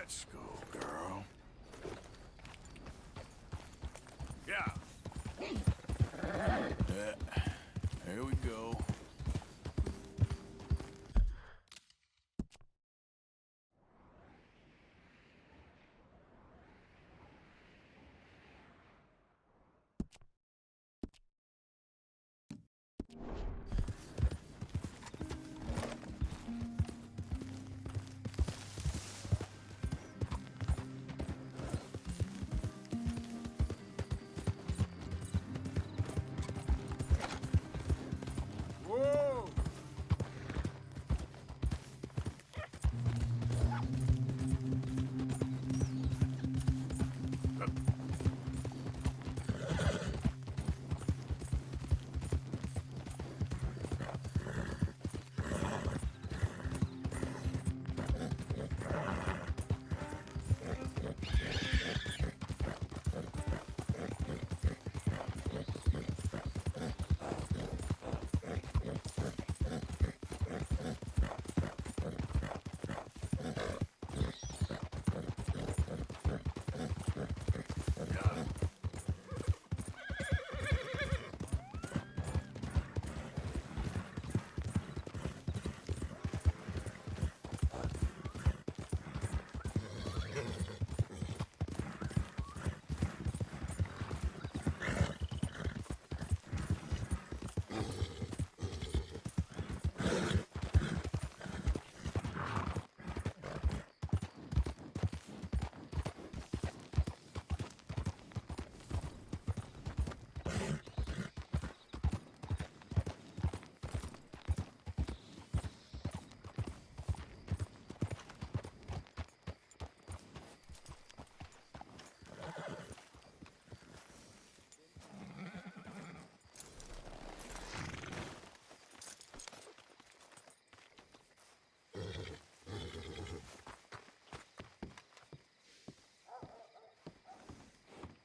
Let's go, girl. Yeah. Here we go. Whoa!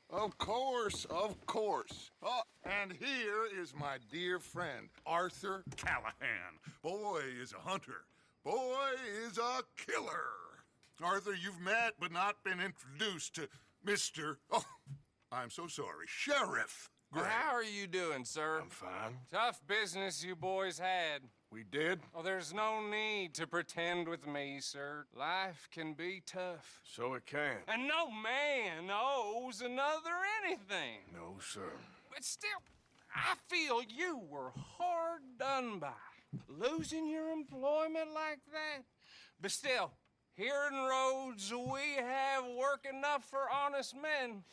Of course, of course. Oh, and here is my dear friend, Arthur Callahan. Boy is a hunter. Boy is a killer. Arthur, you've met but not been introduced to Mr. Oh, I'm so sorry, Sheriff Gray. How are you doing, sir? I'm fine. Tough business you boys had. We did? Oh, there's no need to pretend with me, sir. Life can be tough. So it can. And no man owes another anything. No, sir. But still, I feel you were hard done by. Losing your employment like that. But still, here in Rhodes, we have work enough for honest men.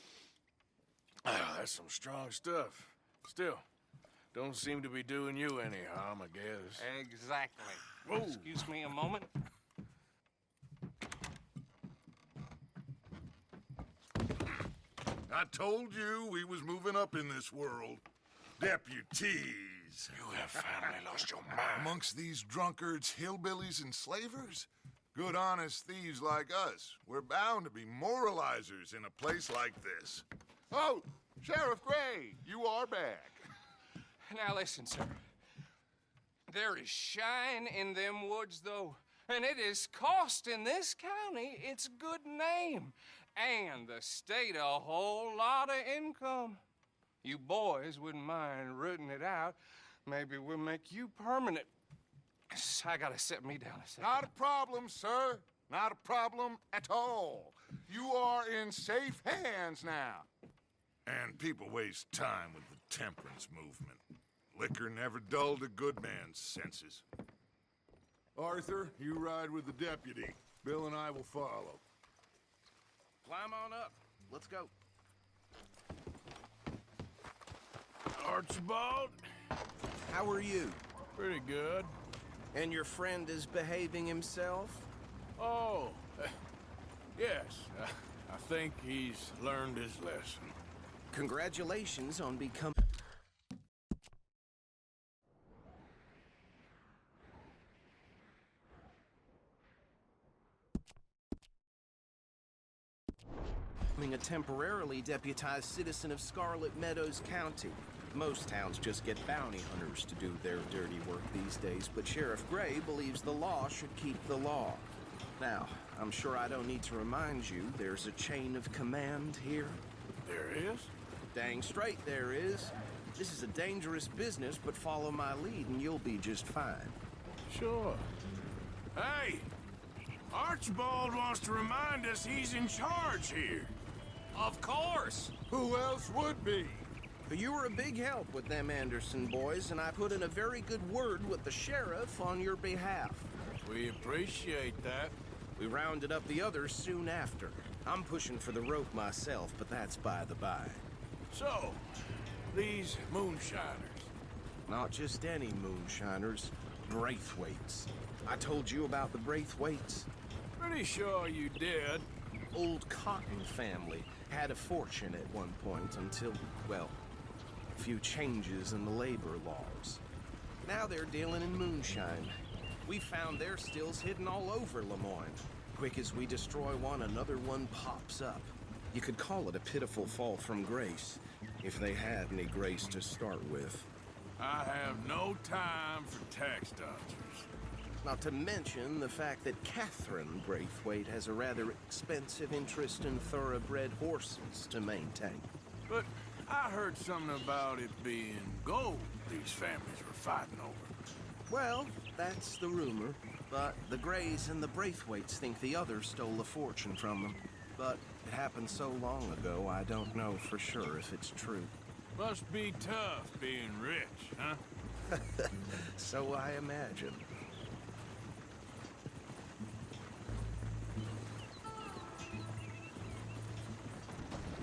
That's some strong stuff. Still, don't seem to be doing you any harm, I guess. Exactly. Whoa. Excuse me a moment. I told you we was moving up in this world. Deputies. You have finally lost your mind. Amongst these drunkards, hillbillies, and slavers? Good, honest thieves like us. We're bound to be moralizers in a place like this. Oh, Sheriff Gray, you are back. Now listen, sir. There is shine in them woods, though, and it is costing this county its good name and the state a whole lot of income. You boys wouldn't mind rooting it out. Maybe we'll make you permanent. I gotta sit me down a second. Not a problem, sir. Not a problem at all. You are in safe hands now. And people waste time with the temperance movement. Liquor never dulled a good man's senses. Arthur, you ride with the deputy. Bill and I will follow. Climb on up. Let's go. Archibald? How are you? Pretty good. And your friend is behaving himself? Oh, yes. I think he's learned his lesson. Congratulations on becoming a temporarily deputized citizen of Scarlet Meadows County. Most towns just get bounty hunters to do their dirty work these days, but Sheriff Gray believes the law should keep the law. Now, I'm sure I don't need to remind you there's a chain of command here. There is? Dang straight there is. This is a dangerous business, but follow my lead and you'll be just fine. Sure. Hey! Archibald wants to remind us he's in charge here. Of course! Who else would be? You were a big help with them Anderson boys, and I put in a very good word with the sheriff on your behalf. We appreciate that. We rounded up the others soon after. I'm pushing for the rope myself, but that's by the by. So, these moonshiners. Not just any moonshiners, Braithwaites. I told you about the Braithwaites. Pretty sure you did. Old Cotton family had a fortune at one point until, well, a few changes in the labor laws. Now they're dealing in moonshine. We found their stills hidden all over Lemoyne. Quick as we destroy one, another one pops up. You could call it a pitiful fall from grace, if they had any grace to start with. I have no time for tax dodgers. Not to mention the fact that Catherine Braithwaite has a rather expensive interest in thoroughbred horses to maintain. But I heard something about it being gold these families were fighting over. Well, that's the rumor. But the Greys and the Braithwaites think the others stole a fortune from them. But it happened so long ago, I don't know for sure if it's true. Must be tough being rich, huh? So I imagine.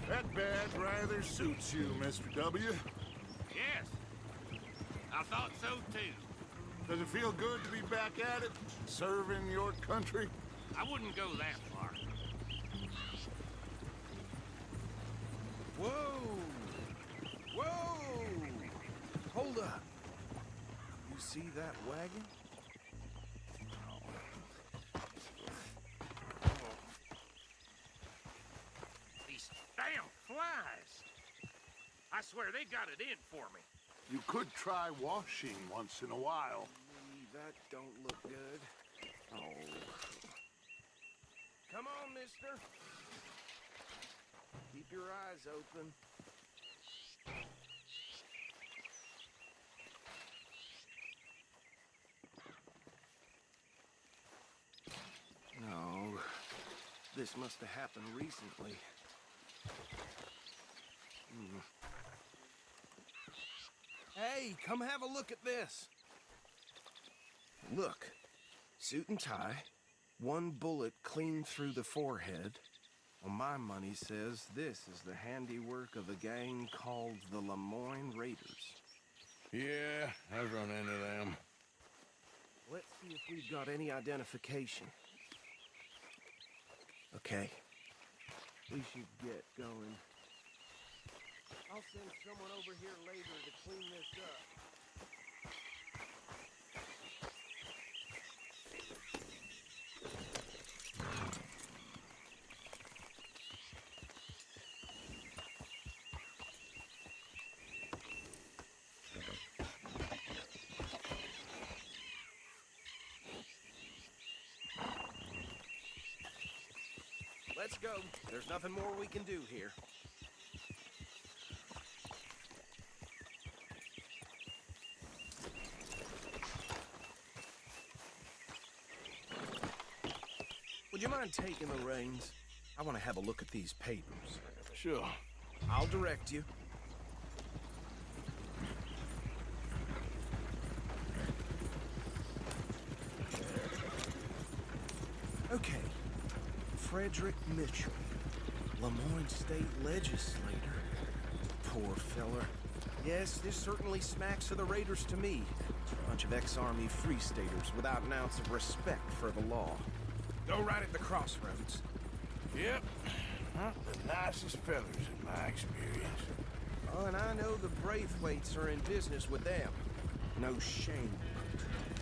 That badge rather suits you, Mr. W. Yes, I thought so too. Does it feel good to be back at it, serving your country? I wouldn't go that far. Whoa! Whoa! Hold up. You see that wagon? These damn flies. I swear they got it in for me. You could try washing once in a while. That don't look good. Oh. Come on, mister. Keep your eyes open. No. This must have happened recently. Hey, come have a look at this. Look, suit and tie, one bullet clean through the forehead. Well, my money says this is the handiwork of a gang called the Lemoyne Raiders. Yeah, I've run into them. Let's see if we've got any identification. Okay, we should get going. I'll send someone over here later to clean this up. Let's go. There's nothing more we can do here. Would you mind taking the reins? I want to have a look at these papers. Sure. I'll direct you. Okay. Frederick Mitchell, Lemoyne State Legislator. Poor feller. Yes, this certainly smacks of the Raiders to me. A bunch of ex-Army Free Staters without an ounce of respect for the law. Go right at the crossroads. Yep. Not the nicest fellas in my experience. Oh, and I know the Braithwaites are in business with them. No shame.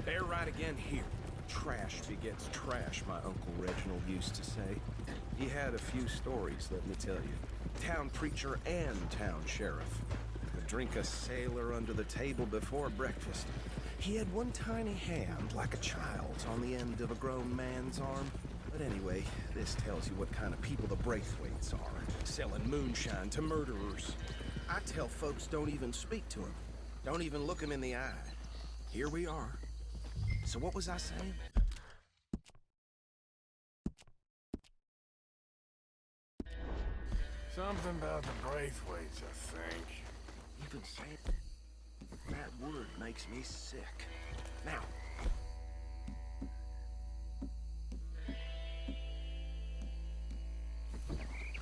They're right again here. Trash begets trash, my Uncle Reginald used to say. He had a few stories, let me tell you. Town preacher and town sheriff. Would drink a sailor under the table before breakfast. He had one tiny hand, like a child's, on the end of a grown man's arm. A But anyway, this tells you what kind of people the Braithwaites are, selling moonshine to murderers. I tell folks don't even speak to them. Don't even look them in the eye. Here we are. So what was I saying? Something about the Braithwaites, I think. Even saying that word makes me sick. Now,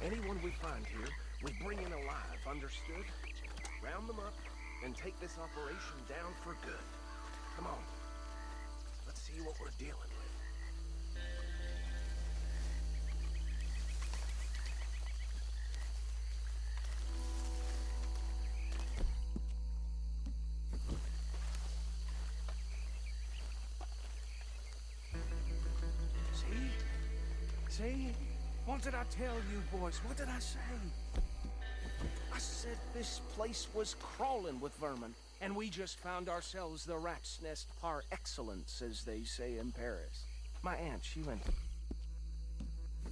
anyone we find here, we bring in alive, understood? Round them up and take this operation down for good. Come on. Let's see what we're dealing with. See? What did I tell you, boys? What did I say? I said this place was crawling with vermin, and we just found ourselves the rat's nest par excellence, as they say in Paris. My aunt, she went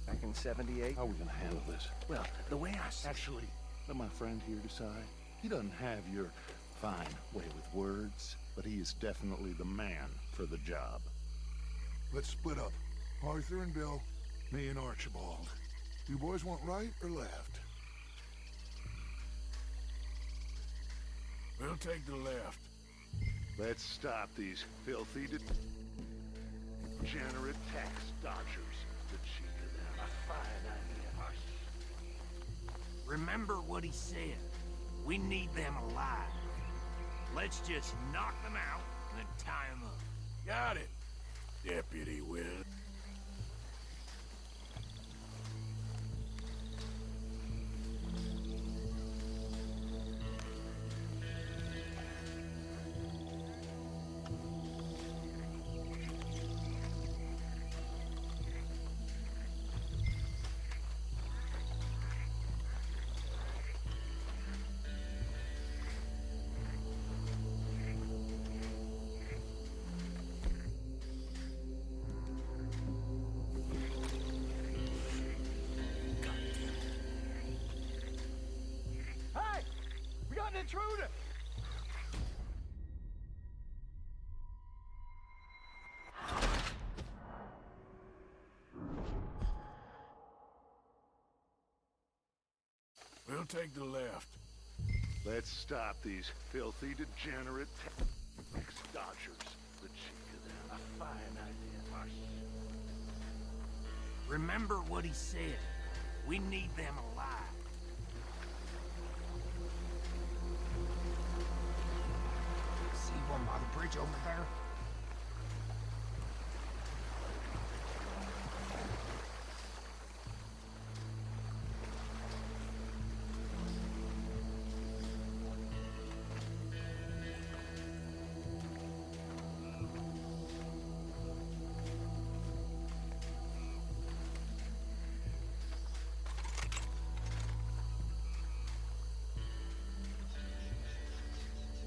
back in '78. How are we gonna handle this? Well, the way I see Actually, let my friend here decide. He doesn't have your fine way with words, but he is definitely the man for the job. Let's split up. Arthur and Bill, me and Archibald. You boys want right or left? We'll take the left. Let's stop these filthy, degenerate tax dodgers. The cheek of them. A fine idea. Remember what he said. We need them alive. Let's just knock them out and then tie them up. Got it, Deputy Will. Intruder! We'll take the left. Let's stop these filthy, degenerate tax dodgers. The cheek of them. A fine idea. Remember what he said. We need them alive. See one by the bridge over there?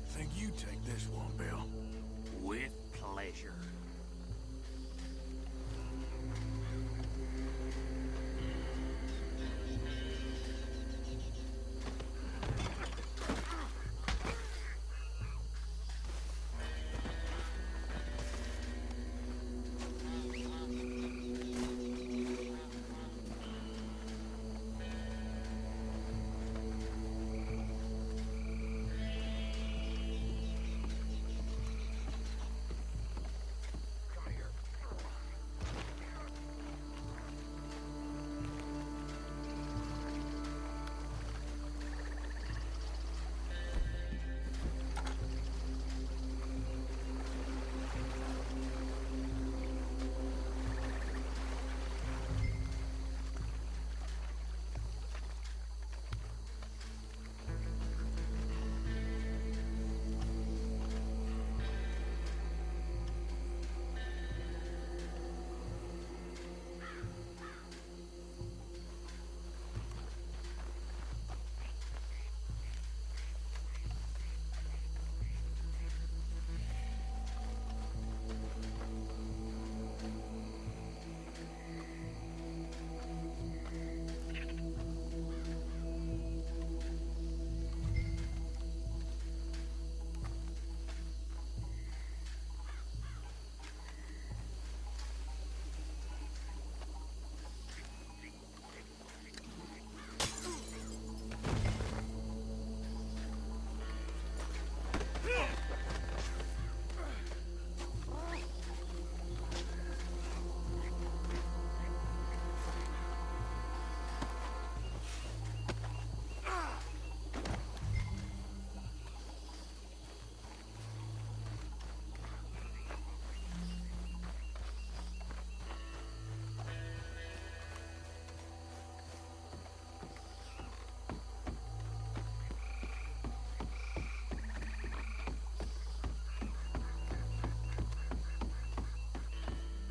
Think you take this one, Bill. With pleasure.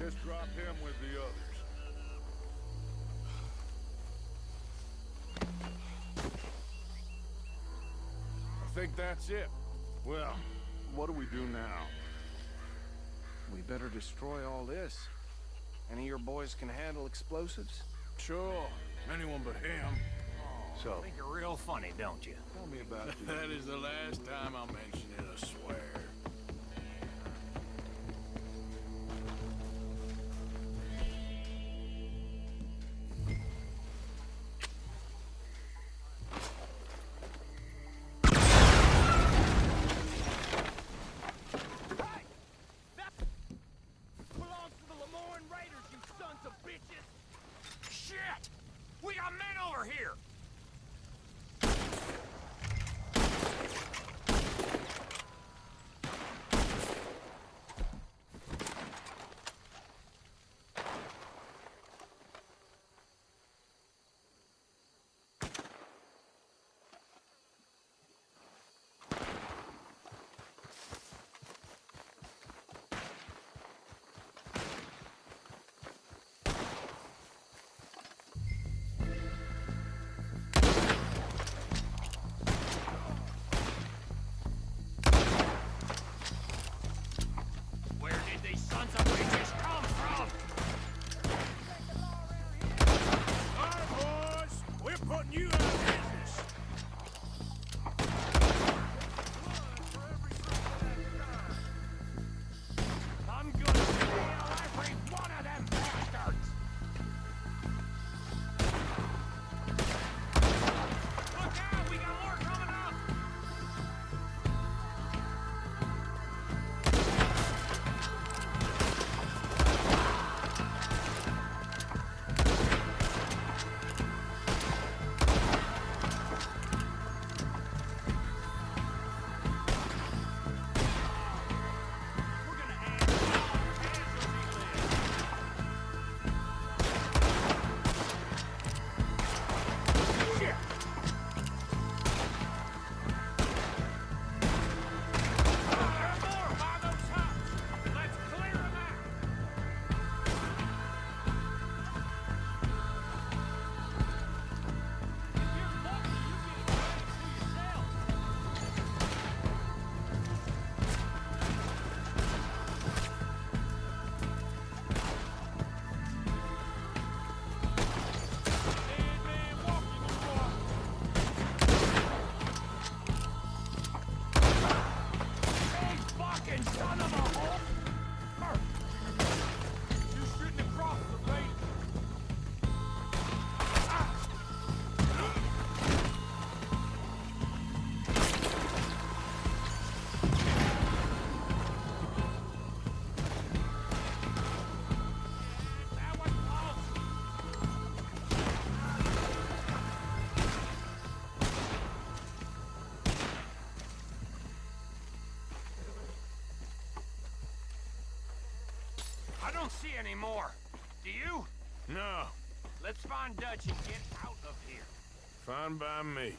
Best drop him with the others. I think that's it. Well, what do we do now? We better destroy all this. Any of your boys can handle explosives? Sure. Anyone but him. So, Think you're real funny, don't you? tell me about the... That is the last time I'll mention it, I swear. Belongs to the Lemoyne Raiders, you sons of bitches! Shit! We got men over here! Where did these sons of bitches come from? All right, boys. We're putting you out of business. I'm gonna steal every one of them bastards! Look out! We got more coming up! We're gonna add casualty list. Shit! There are more by those huts! Let's clear them out! If you're lucky, you get advantage to yourself. Dead man walking the floor. Big fucking son of a whore! You shouldn't have crossed the range. That was close. I don't see any more. Do you? No. Let's find Dutch and get out of here. Fine by me.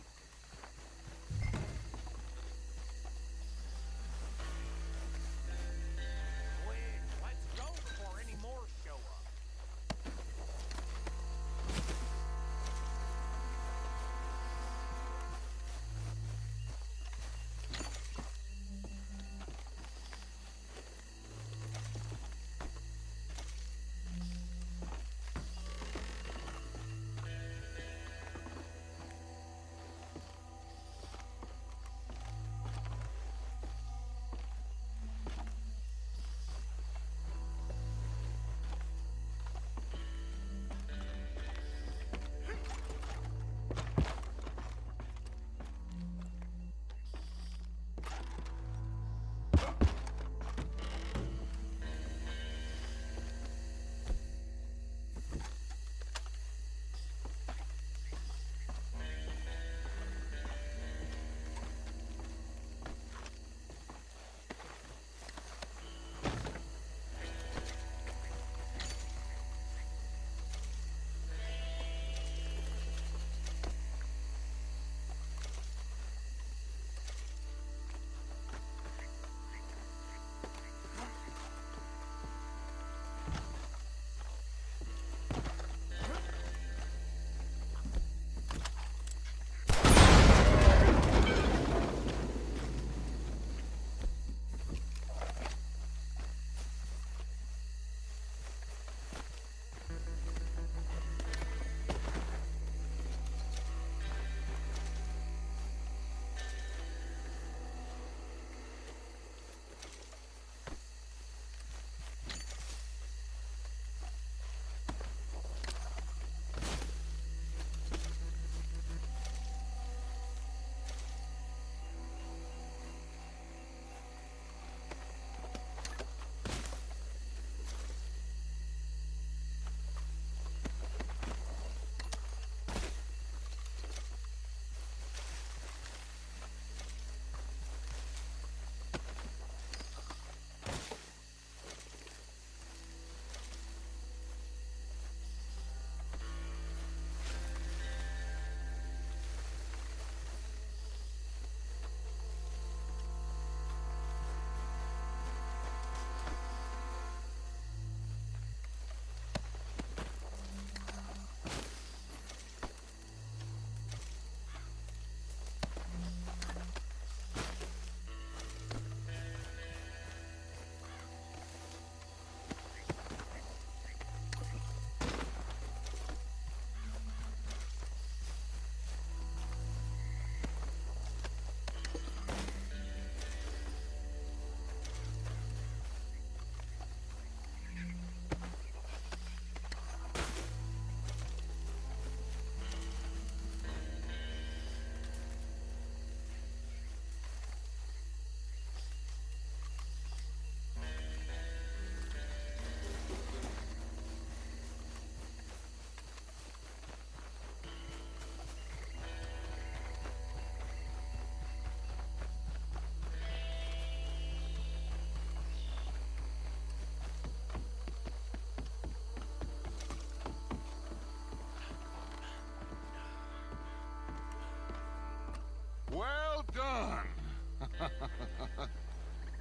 Quick, let's go before any more show up.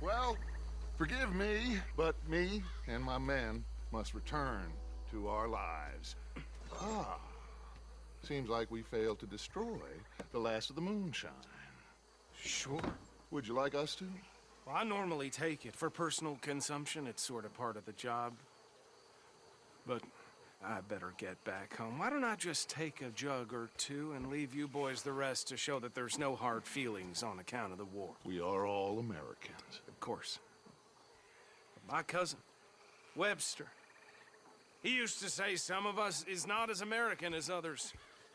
Well, forgive me, but me and my men must return to our lives. Ah, seems like we failed to destroy the last of the moonshine. Sure. Would you like us to? Well, I normally take it. For personal consumption, it's sort of part of the job. But I better get back home. Why don't I just take a jug or two and leave you boys the rest to show that there's no hard feelings on account of the war? We are all Americans. Of course. But my cousin, Webster, he used to say some of us is not as American as others,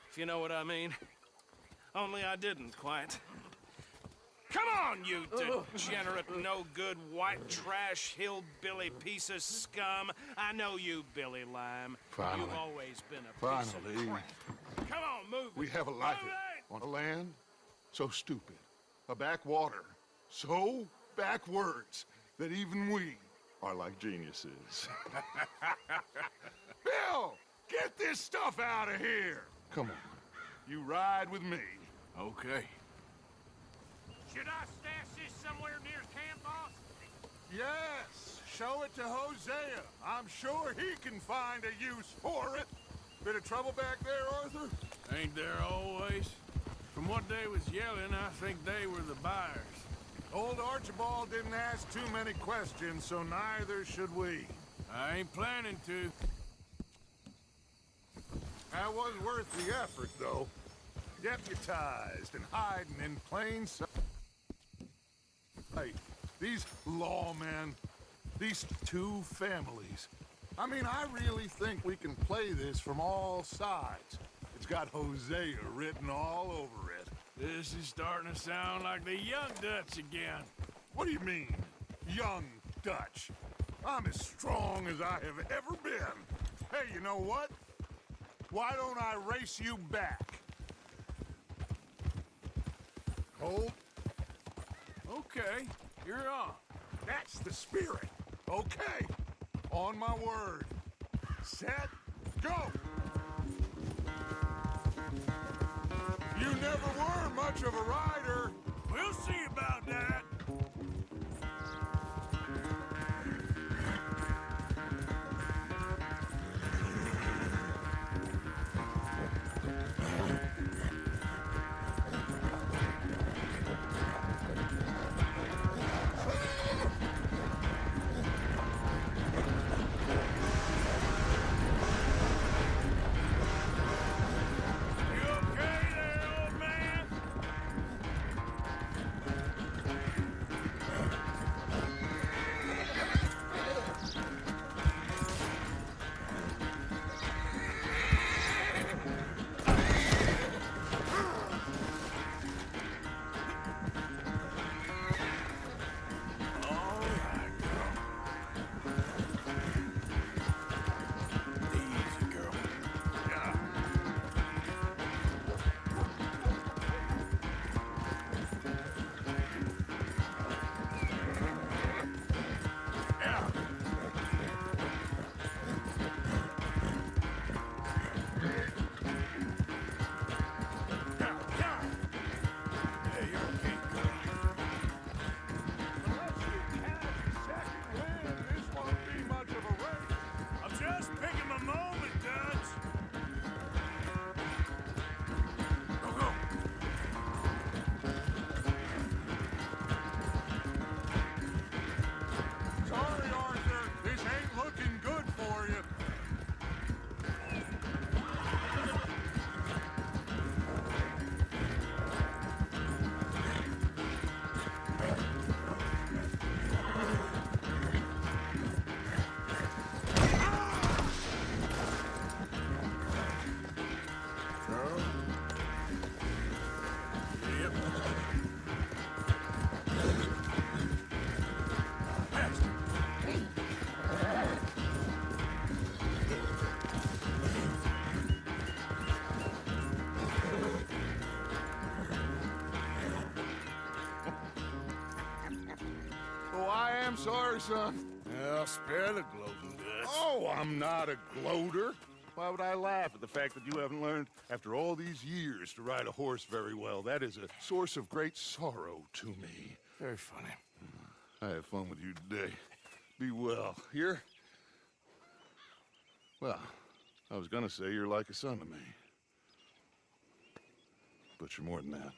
if you know what I mean. Only I didn't quite. Come on, you degenerate, no-good, white trash, hillbilly piece of scum. I know you, Billy Lime. Finally. You've always been a piece of Finally. crap. Come on, move it. We have a life Move it! on a land so stupid, a backwater so backwards that even we are like geniuses. Bill, get this stuff out of here. Come on, you ride with me. Okay. Should I stash this somewhere near camp, boss? Yes, show it to Hosea. I'm sure he can find a use for it. Bit of trouble back there, Arthur? Ain't there always? From what they was yelling, I think they were the buyers. Old Archibald didn't ask too many questions, so neither should we. I ain't planning to. That was worth the effort, though. Deputized and hiding in plain sight. These lawmen, these two families. I mean, I really think we can play this from all sides. It's got Hosea written all over it. This is starting to sound like the Young Dutch again. What do you mean, young Dutch? I'm as strong as I have ever been. Hey, you know what? Why don't I race you back? Hold. Okay, you're on. That's the spirit. Okay. On my word. Set. Go! You never were much of a rider. We'll see about that. You okay there, old man? Easy, girl. Yeah. Yeah. Yeah, yeah. Yeah, you're okay, girl. Unless you catch a second wind, this won't be much of a race. I'm just picking my moment, Dutch. Go, go. Sorry, Arthur. This ain't looking good for you. Yep. Oh, I am sorry, son. Well, spare the gloating, Dutch. Oh, I'm not a gloater. Why would I laugh at the fact that you haven't learned, after all these years, to ride a horse very well? That is a source of great sorrow to me. Very funny. I had fun with you today. Be well. Here? Well, I was gonna say you're like a son to me. But you're more than that.